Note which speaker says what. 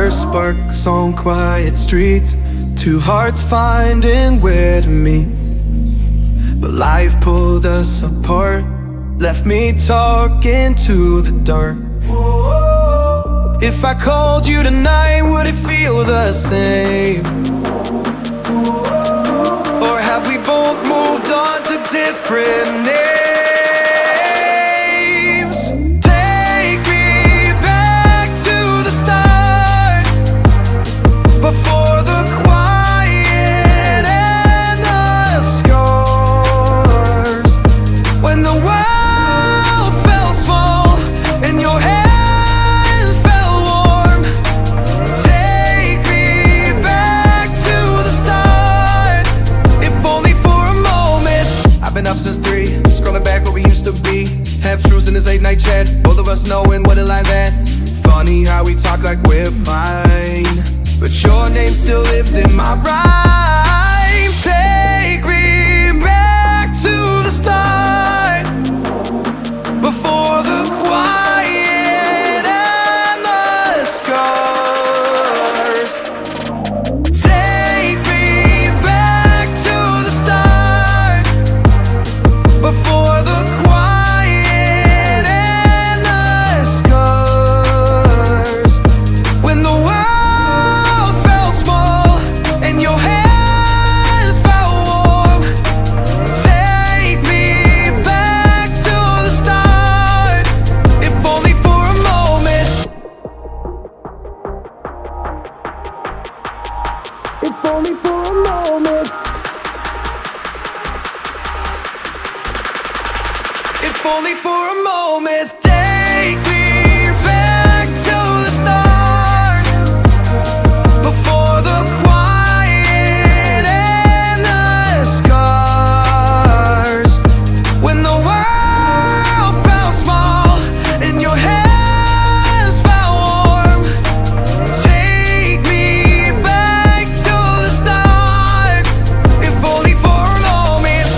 Speaker 1: first sparks on quiet streets, two hearts finding where to meet. But life pulled us apart, left me talking to the dark. If I called you tonight, would it feel the same? Or have we both moved on to different names? Take me back to the start, before the quiet and the scars, when the world felt small and your hands felt warm. Take me back to the start, if only for a moment. I've been up since 3, scrolling back where we used to be. Half truths in this late night chat, both of us knowing what it like that. Funny how we talk like we're fine, but your name still lives in my rhyme. Take me back to the start, before the quiet and the scars. Take me back to the start, before the quiet and the scars, when the world felt small and your hands felt warm. Take me back to the start, if only for a moment. If only for a moment. If only for a moment. Take me back to the start, before the quiet and the scars, when the world felt small and your hands felt warm. Take me back to the start, if only for a moment.